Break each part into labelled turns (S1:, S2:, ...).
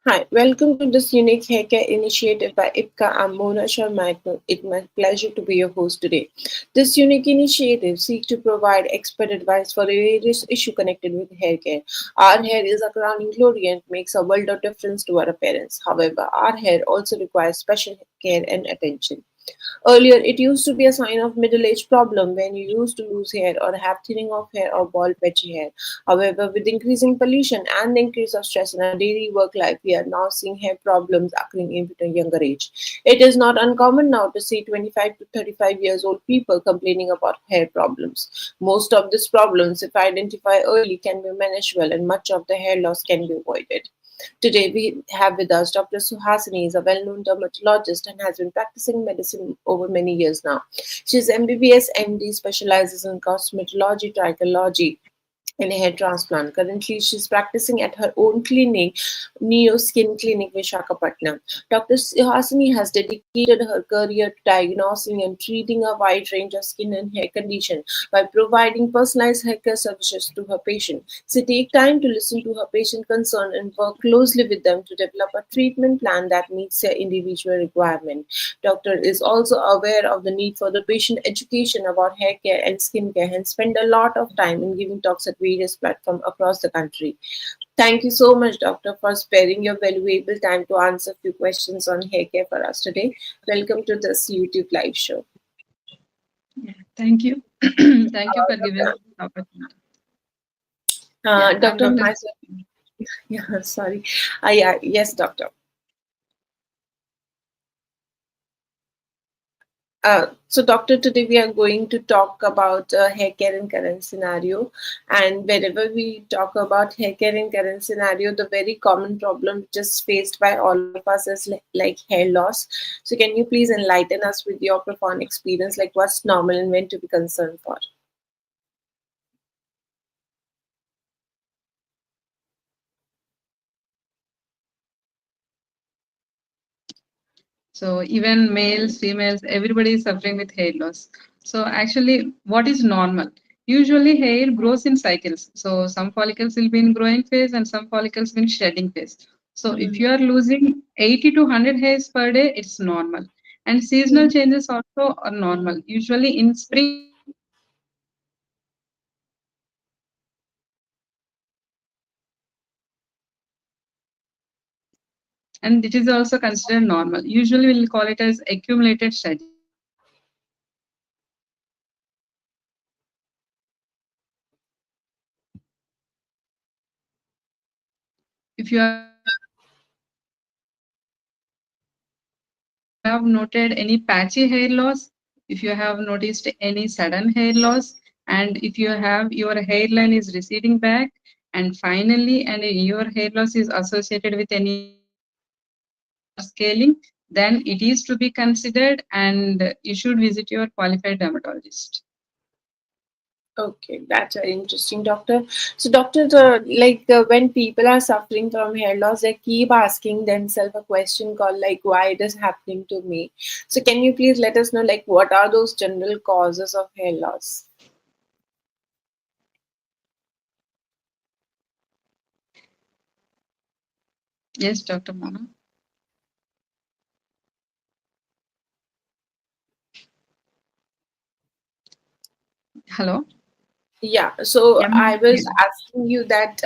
S1: Hi, welcome to this unique hair care initiative by IPCA. I'm Mona Sharma. It's my pleasure to be your host today. This unique initiative seeks to provide expert advice for various issues connected with hair care. Our hair is a crowning glory and makes a world of difference to our appearance. However, our hair also requires special care and attention. Earlier, it used to be a sign of middle age problem when you used to lose hair or have thinning of hair or bald patchy hair. However, with increasing pollution and the increase of stress in our daily work life, we are now seeing hair problems occurring even at a younger age. It is not uncommon now to see 25 to 35 years old people complaining about hair problems. Most of these problems, if identified early, can be managed well and much of the hair loss can be avoided. Today we have with us Dr. Suhasini is a well-known dermatologist and has been practicing medicine over many years now. She is MBBS MD, specializes in cosmetology, trichology, and hair transplant. Currently, she's practicing at her own clinic, NEOSKIN Clinic, Visakhapatnam. Dr. Suhasini has dedicated her career to diagnosing and treating a wide range of skin and hair conditions by providing personalized hair care services to her patients. She takes time to listen to her patient concern and work closely with them to develop a treatment plan that meets their individual requirement. Doctor is also aware of the need for the patient education about hair care and skin care and spend a lot of time in giving talks at various platforms across the country. Thank you so much, Doctor, for sparing your valuable time to answer a few questions on hair care for us today. Welcome to this YouTube live show.
S2: Yeah, thank you. Thank you for giving
S1: Doctor,
S2: me this opportunity. Yeah, I'm
S1: Doctor,
S2: Dr.
S1: myself. Yeah, sorry. Yeah, yes, Doctor. So, Doctor, today we are going to talk about hair care in current scenario. And whenever we talk about hair care in current scenario, the very common problem just faced by all of us is like hair loss. So, can you please enlighten us with your profound experience, like what's normal and when to be concerned for?
S2: So even males, females, everybody is suffering with hair loss. So actually, what is normal? Usually hair grows in cycles. So some follicles will be in growing phase and some follicles will be in shedding phase. So if
S1: Mhm.
S2: you are losing 80 to 100 hairs per day, it's normal. And seasonal changes also are normal. Usually in spring, and it is also considered normal. Usually we'll call it as accumulated shedding. If you have noted any patchy hair loss, if you have noticed any sudden hair loss, and if you have your hairline is receding back, and finally, and your hair loss is associated with any or scaling, then it is to be considered and you should visit your qualified dermatologist.
S1: Okay, that's very interesting, doctor. So, doctor, when people are suffering from hair loss, they keep asking themselves a question called like, why it is happening to me? So, can you please let us know like what are those general causes of hair loss?
S2: Yes, Dr. Mona. Hello.
S1: Yeah, so
S2: Yeah.
S1: I was asking you that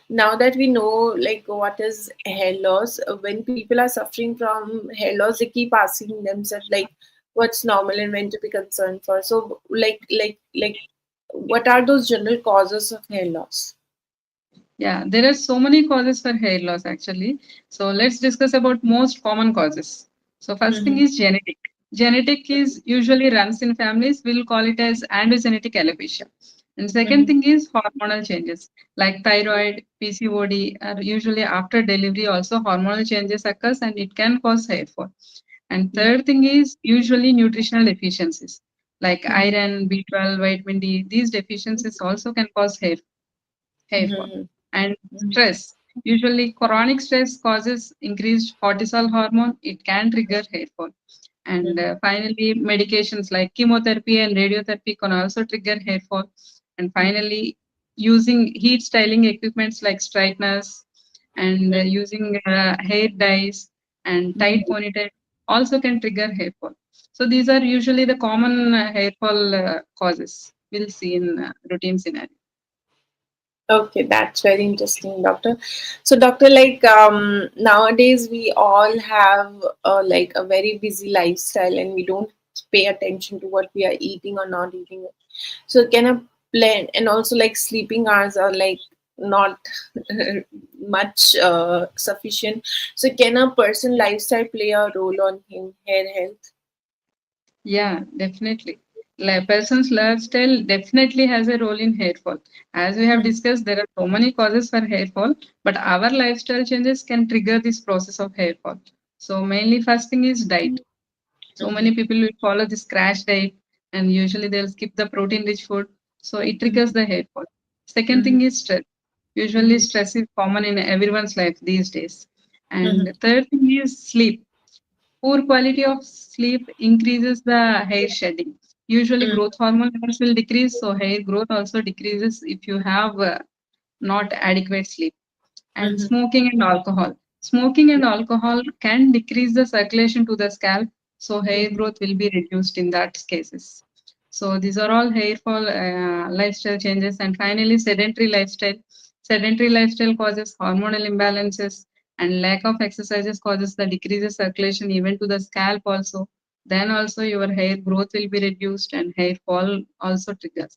S1: now that we know like what is hair loss, when people are suffering from hair loss, they keep asking themselves like what's normal and when to be concerned for. So what are those general causes of hair loss?
S2: Yeah, there are so many causes for hair loss actually. So let's discuss about most common causes. So first thing
S1: Mm-hmm.
S2: is genetic. Genetic is usually runs in families. We'll call it as androgenetic alopecia. And second
S1: Mm-hmm.
S2: thing is hormonal changes like thyroid, PCOD, are usually after delivery also hormonal changes occurs and it can cause hair fall. And third thing is usually nutritional deficiencies like iron, B12, vitamin D. These deficiencies also can cause hair fall.
S1: Mm-hmm.
S2: And stress. Usually, chronic stress causes increased cortisol hormone. It can trigger hair fall. And
S1: Mm-hmm.
S2: finally, medications like chemotherapy and radiotherapy can also trigger hair fall. And finally, using heat styling equipments like straighteners and using hair dyes and tight ponytail also can trigger hair fall. So these are usually the common hair fall causes we'll see in routine scenario.
S1: Okay, that's very interesting, doctor. So, doctor, like nowadays we all have like a very busy lifestyle, and we don't pay attention to what we are eating or not eating. So, can a plan and also like sleeping hours are like not much sufficient. So, can a person lifestyle play a role on him hair health?
S2: Yeah, definitely. Person's lifestyle definitely has a role in hair fall. As we have discussed, there are so many causes for hair fall, but our lifestyle changes can trigger this process of hair fall. So mainly first thing is diet. So
S1: Mm-hmm.
S2: many people will follow this crash diet and usually they'll skip the protein rich food. So it triggers the hair fall. Second
S1: Mm-hmm.
S2: thing is stress. Usually
S1: Mm-hmm.
S2: stress is common in everyone's life these days.
S1: Mm-hmm.
S2: And third thing is sleep. Poor quality of sleep increases the hair shedding. Usually, growth hormone levels will decrease, so hair growth also decreases if you have not adequate sleep. And
S1: Mm-hmm.
S2: smoking and alcohol. Smoking and alcohol can decrease the circulation to the scalp, so hair growth will be reduced in that cases. So these are all hair fall lifestyle changes. And finally, sedentary lifestyle. Sedentary lifestyle causes hormonal imbalances, and lack of exercises causes the decreases circulation even to the scalp also. Then also your hair growth will be reduced and hair fall also triggers.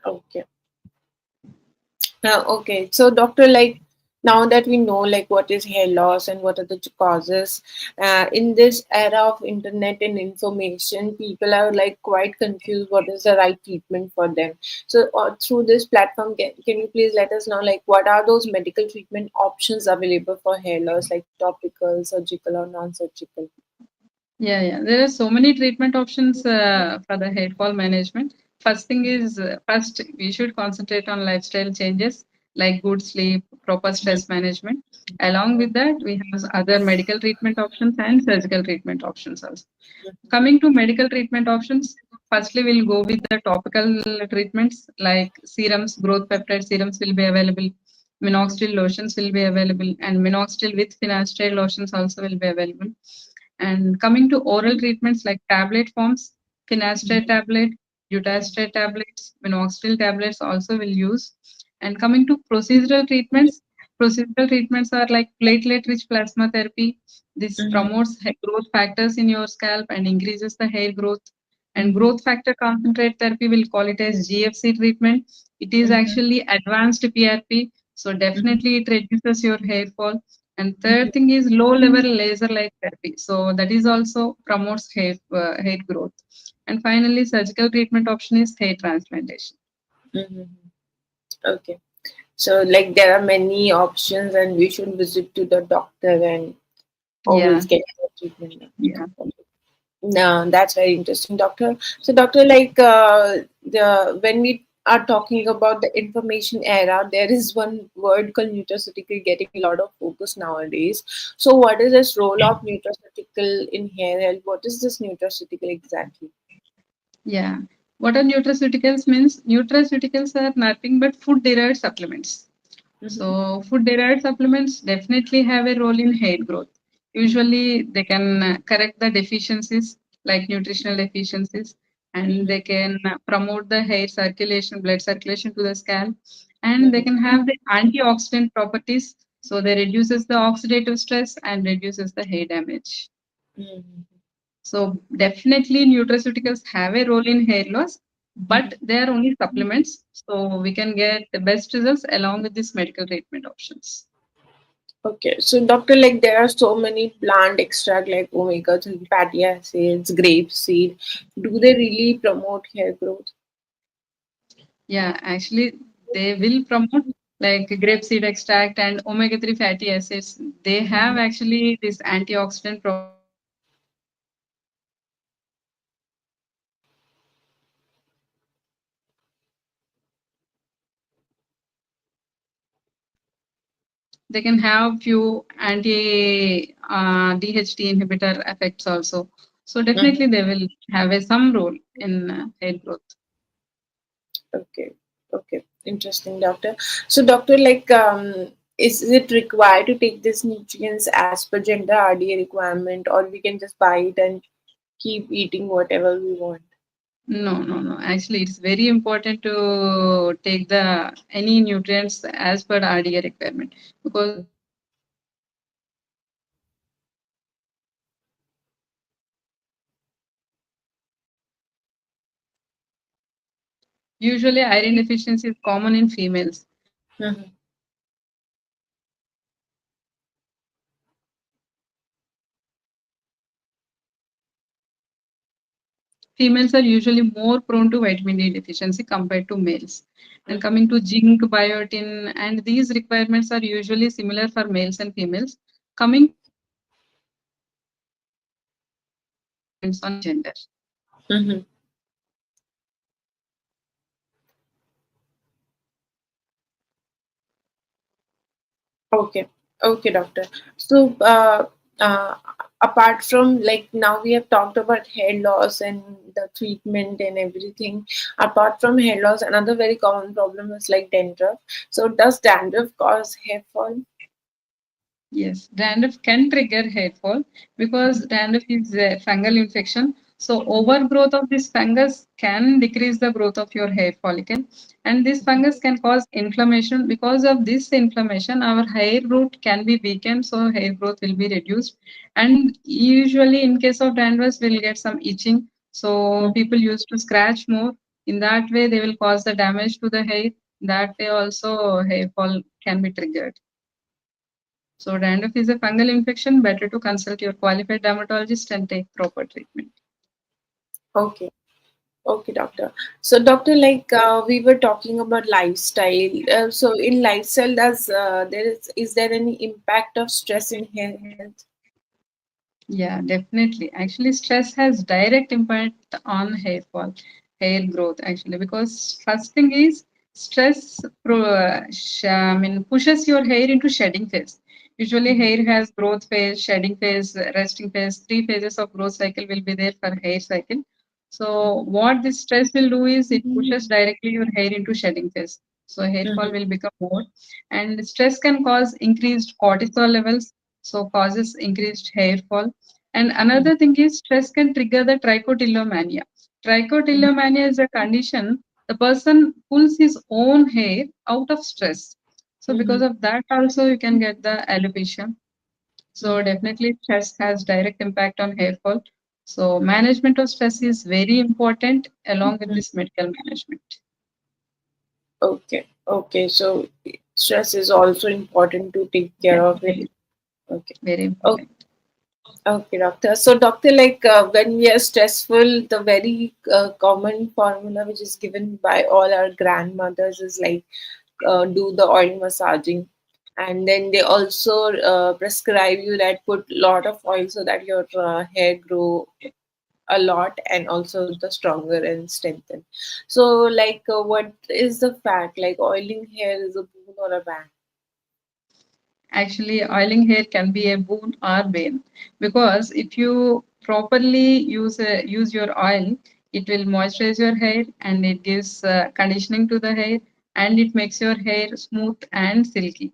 S1: Okay. Okay, so doctor, like now that we know like what is hair loss and what are the causes, in this era of internet and information, people are like quite confused what is the right treatment for them. So through this platform, can you please let us know like what are those medical treatment options available for hair loss, like topical, surgical, or non-surgical?
S2: Yeah. There are so many treatment options for the hair fall management. First thing is, first we should concentrate on lifestyle changes like good sleep, proper stress management. Along with that, we have other medical treatment options and surgical treatment options also. Coming to medical treatment options, firstly we'll go with the topical treatments like serums, growth peptide serums will be available, minoxidil lotions will be available, and minoxidil with finasteride lotions also will be available. And coming to oral treatments like tablet forms, finasteride tablet, dutasteride tablets, minoxidil tablets also will use. And coming to procedural treatments are like platelet-rich plasma therapy. This promotes growth factors in your scalp and increases the hair growth. And growth factor concentrate therapy, will call it as GFC treatment. It is actually advanced PRP, so definitely it reduces your hair fall. And third thing is low level laser light therapy. So that is also promotes hair growth. And finally, surgical treatment option is hair transplantation.
S1: Mm-hmm. Okay. So like there are many options and we should visit to the doctor and always
S2: Yeah,
S1: get the treatment.
S2: yeah,
S1: No, that's very interesting, doctor. So, doctor, like the when we are talking about the information era, there is one word called nutraceutical getting a lot of focus nowadays. So, what is this role of nutraceutical in hair health? What is this nutraceutical exactly?
S2: yeah. What are nutraceuticals means? Nutraceuticals are nothing but food derived supplements.
S1: Mm-hmm.
S2: So, food derived supplements definitely have a role in hair growth. Usually, they can correct the deficiencies like nutritional deficiencies, and they can promote the hair circulation, blood circulation to the scalp, and they
S1: Mm-hmm.
S2: can have the antioxidant properties. So, they reduces the oxidative stress and reduces the hair damage.
S1: Mm-hmm.
S2: So, definitely, nutraceuticals have a role in hair loss, but
S1: Mm-hmm.
S2: they are only supplements. So, we can get the best results along with these medical treatment options.
S1: Okay, so doctor, like there are so many plant extract like omega-3 fatty acids, grape seed. Do they really promote hair growth?
S2: Yeah, actually, they will promote like grapeseed extract and omega-3 fatty acids. They have actually this antioxidant properties. So definitely they will promote the hair growth. And finally, surgical treatment options. So they can have few anti DHT inhibitor effects also. So definitely they will have some role in hair growth.
S1: Okay, okay, interesting, doctor. So, doctor, like, Is it required to take these nutrients as per gender RDA requirement, or we can just buy it and keep eating whatever we want?
S2: No, no, no. Actually, it's very important to take the any nutrients as per RDA requirement because usually iron deficiency is common in females. So iron deficiency is usually
S1: Mhm.
S2: females are usually more prone to vitamin D deficiency compared to males. And
S1: Mhm.
S2: coming to zinc, biotin, and these requirements are usually similar for males and females. Coming to iron, it depends on gender.
S1: Mhm. Okay, okay, doctor. So, apart from like now we have talked about hair loss and the treatment and everything. Apart from hair loss, another very common problem is like dandruff. So, does dandruff cause hair fall?
S2: Yes, dandruff can trigger hair fall because dandruff is a fungal infection. So, overgrowth of this fungus can decrease the growth of your hair follicle, and this fungus can cause inflammation. Because of this inflammation, our hair root can be weakened, so hair growth will be reduced. And usually, in case of dandruff, we'll get some itching. So, people used to scratch more. In that way, they will cause the damage to the hair. That way, also, hair fall can be triggered. So dandruff is a fungal infection. Better to consult your qualified dermatologist and take proper treatment.
S1: Okay. Okay, doctor. So, doctor, like we were talking about lifestyle. So, in lifestyle, does is there any impact of stress in hair health?
S2: Yeah, definitely. Actually, stress has direct impact on hair fall, hair growth. Actually, because first thing is stress pushes your hair into shedding phase. Usually,
S1: Mhm.
S2: hair has growth phase, shedding phase, resting phase. Three phases of growth cycle will be there for hair cycle. So, what this stress will do is it pushes directly your hair into shedding phase. So, hair fall
S1: Mhm.
S2: will become more, and stress can cause increased cortisol levels, so causes increased hair fall. And
S1: Mhm.
S2: another thing is stress can trigger the trichotillomania. Trichotillomania is a condition the person pulls his own hair out of stress. So because
S1: Mhm.
S2: of that also you can get the alopecia. So
S1: Mhm.
S2: definitely stress has direct impact on hair fall. So management of stress is very important along with
S1: Mhm.
S2: this medical management.
S1: Okay. Okay. So, stress is also important to take care
S2: Yeah,
S1: of it.
S2: very,
S1: Okay.
S2: very
S1: Okay.
S2: important.
S1: Okay, doctor. So, doctor, like when we are stressful, the very common formula which is given by all our grandmothers is like do the oil massaging, and then they also prescribe you that put lot of oil so that your hair grow a lot and also the stronger and strengthen. So, like, what is the fact? Like, oiling hair is a boon or a ban?
S2: Actually, oiling hair can be a boon or bane because if you properly use your oil, it will moisturize your hair and it gives conditioning to the hair and it makes your hair smooth and silky.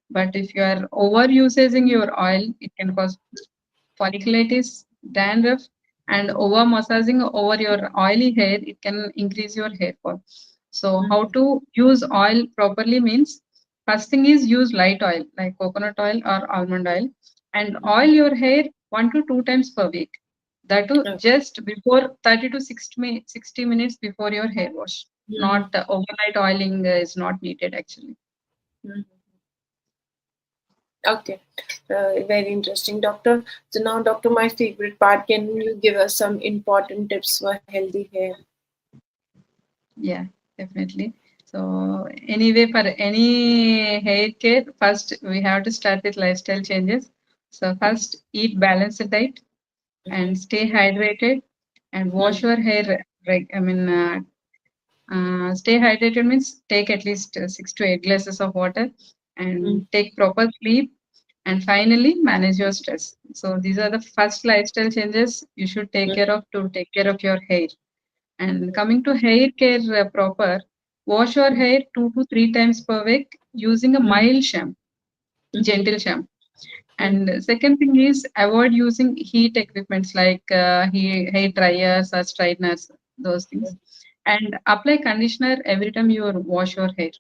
S2: But if you are over using your oil, it can cause folliculitis, dandruff, and over massaging over your oily hair, it can increase your hair fall. So, how
S1: Mhm.
S2: to use oil properly means first thing is use light oil like coconut oil or almond oil and oil
S1: Mhm.
S2: your hair 1 to 2 times per week. That too
S1: Okay.
S2: just before 30 to 60 minutes before your hair wash.
S1: Mhm.
S2: Not overnight oiling is not needed actually.
S1: Mhm. Okay, very interesting, doctor. So now, doctor, my favorite part. Can you give us some important tips for healthy hair?
S2: Yeah, definitely. So anyway, for any hair care, first we have to start with lifestyle changes. So first, eat balanced diet and stay hydrated and wash
S1: Mhm.
S2: your hair. Stay hydrated means take at least 6 to 8 glasses of water and
S1: Mhm.
S2: take proper sleep. And finally, manage your stress. So these are the first lifestyle changes you should take care of to take care of your hair. And coming to hair care proper, wash your hair 2 to 3 times per week using a
S1: Mhm.
S2: mild shampoo. gentle shampoo.
S1: Mm-hmm.
S2: And second thing is avoid using heat equipments like hair dryers or straighteners, those things. And apply conditioner every time you wash your hair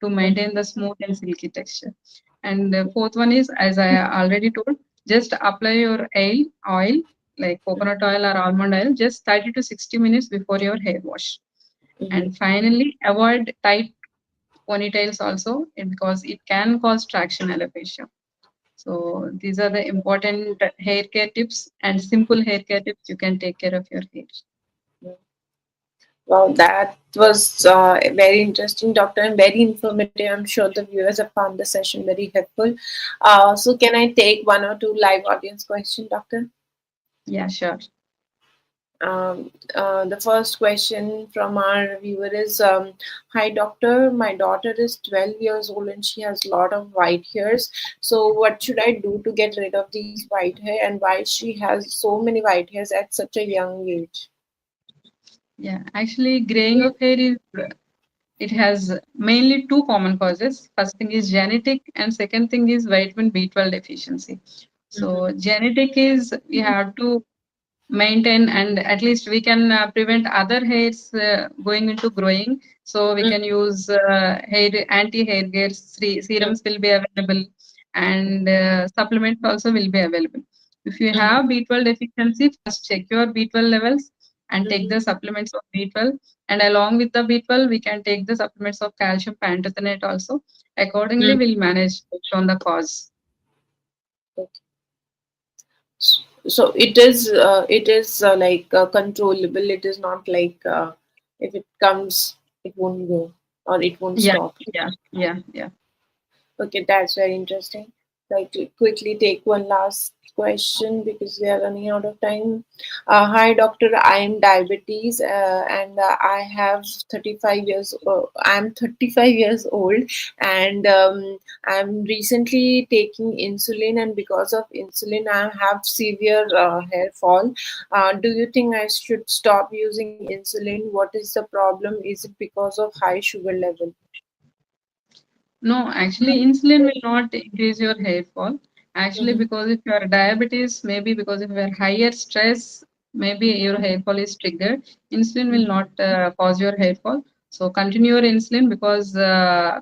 S2: to maintain the smooth and silky texture. And fourth one is, as I already told, just apply your oil like coconut oil or almond oil just 30 to 60 minutes before your hair wash.
S1: Mm-hmm.
S2: And finally, avoid tight ponytails also because it can cause traction alopecia. So these are the important hair care tips and simple hair care tips you can take care of your hair.
S1: Wow, that was very interesting, Doctor, and very informative. I'm sure the viewers have found the session very helpful. So, can I take one or two live audience questions, Doctor?
S2: Yeah, sure.
S1: The first question from our viewer is, Hi, Doctor. My daughter is 12 years old and she has a lot of white hairs. So, what should I do to get rid of these white hair, and why she has so many white hairs at such a young age?
S2: Yeah, actually, graying of hair is it has mainly two common causes. First thing is genetic, and second thing is vitamin B12 deficiency.
S1: Mm-hmm.
S2: So genetic is we have to maintain, and at least we can prevent other hairs going into growing, so we can use hair anti hair care serums will be available, and supplements also will be available. If you
S1: Mm-hmm.
S2: have B12 deficiency, first check your B12 levels and take
S1: Mm-hmm.
S2: the supplements of B12, and along with the B12 we can take the supplements of calcium pantothenate also. Accordingly we'll manage based on the cause.
S1: So it is like controllable. It is not like if it comes, it won't go or it won't
S2: Yeah,
S1: stop.
S2: yeah.
S1: Okay, that's very interesting. Like to quickly take one last question because we are running out of time. Hi, doctor. I am diabetes and I have 35 years. I'm 35 years old and I'm recently taking insulin, and because of insulin, I have severe hair fall. Do you think I should stop using insulin? What is the problem? Is it because of high sugar level?
S2: No, actually, insulin will not increase your hair fall. Actually,
S1: Mm-hmm.
S2: because if you are diabetes, maybe because if you are higher stress, maybe your hair fall is triggered. Insulin will not cause your hair fall. So continue your insulin because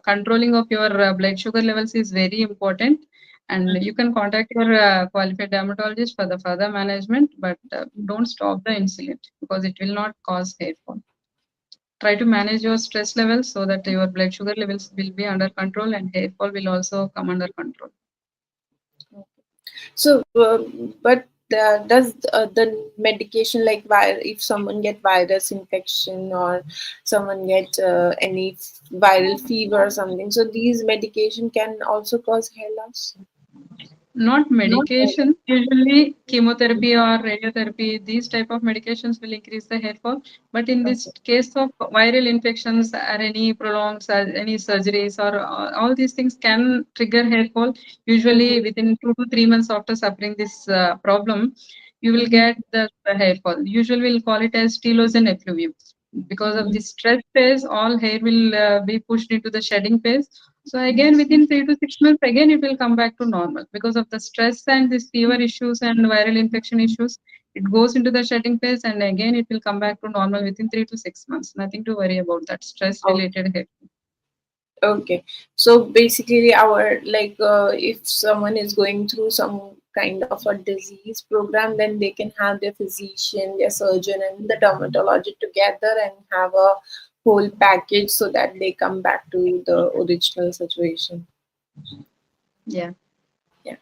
S2: controlling of your blood sugar levels is very important. And you can contact your qualified dermatologist for the further management, but don't stop the insulin because it will not cause hair fall. Try to manage your stress levels so that your blood sugar levels will be under control and hair fall will also come under control.
S1: So, but does the medication like if someone get virus infection or someone get any viral fever or something, so these medication can also cause hair loss?
S2: Not
S1: Not
S2: medication. Usually chemotherapy or radiotherapy, these type of medications will increase the hair fall. But in this
S1: okay.
S2: case of viral infections or any prolonged any surgeries or all these things can trigger hair fall. Usually
S1: Mm-hmm.
S2: within 2 to 3 months after suffering this problem, you will
S1: Mm-hmm.
S2: get the hair fall. Usually we'll call it as telogen effluvium. Because of the stress phase, all hair will be pushed into the shedding phase. So again, within 3 to 6 months, again it will come back to normal because of the stress and this fever issues and viral infection issues. It goes into the shedding phase, and again it will come back to normal within 3 to 6 months. Nothing to worry about that stress
S1: Okay.
S2: related hair.
S1: Okay. So basically, our like if someone is going through some kind of a disease program, then they can have their physician, their surgeon, and the dermatologist together and have a whole package so that they come back to the original situation.
S2: Yeah,
S1: Yeah.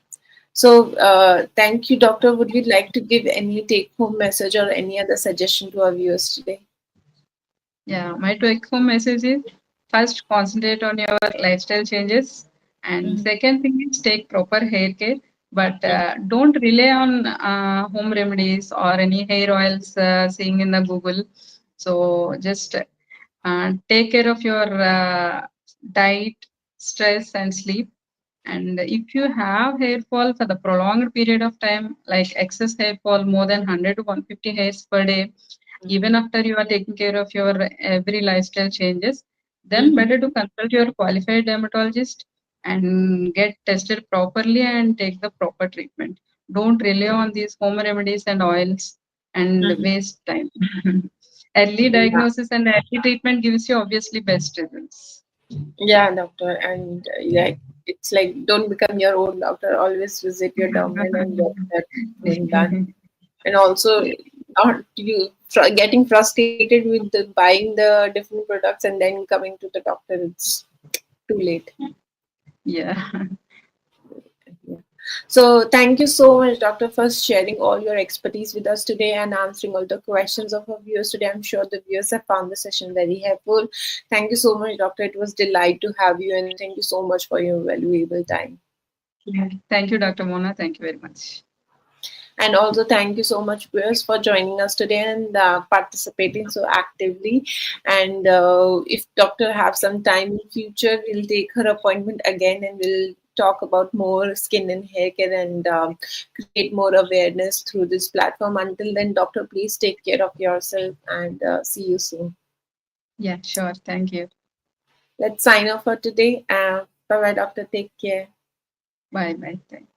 S1: So thank you, doctor. Would you like to give any take-home message or any other suggestion to our viewers today?
S2: yeah. My take home message is first concentrate on your lifestyle changes, and
S1: Mm-hmm.
S2: second thing is take proper hair care. But
S1: Mm-hmm.
S2: don't rely on home remedies or any hair oils seeing in the Google. So just take care of your diet, stress, and sleep. And if you have hair fall for the prolonged period of time, like excess hair fall more than 100 to 150 hairs per day, even after you are taking care of your every lifestyle changes, then
S1: Mm-hmm.
S2: better to consult your qualified dermatologist. and get tested properly and take the proper treatment. Don't rely on these home remedies and oils and
S1: Mhm.
S2: waste time. Early
S1: Yeah.
S2: diagnosis and early treatment gives you obviously best results.
S1: Yeah, doctor, and like it's like don't become your own doctor. Always visit your dermal and get that thing done. And also, not you getting frustrated with the buying the different products and then coming to the doctor. It's too late.
S2: Yeah.
S1: Yeah. So thank you so much, doctor, for sharing all your expertise with us today and answering all the questions of our viewers today. I'm sure the viewers have found the session very helpful. Thank you so much, doctor. It was delight to have you, and thank you so much for your valuable time.
S2: Yeah. Thank you, Dr. Mona. Thank you very much.
S1: And also, thank you so much, viewers, for joining us today and participating so actively. And if doctor have some time in future, we'll take her appointment again and we'll talk about more skin and hair care and create more awareness through this platform. Until then, doctor, please take care of yourself and see you soon.
S2: Yeah, sure. Thank you.
S1: Let's sign off for today. Bye bye, doctor. Take care.
S2: Bye bye. Thank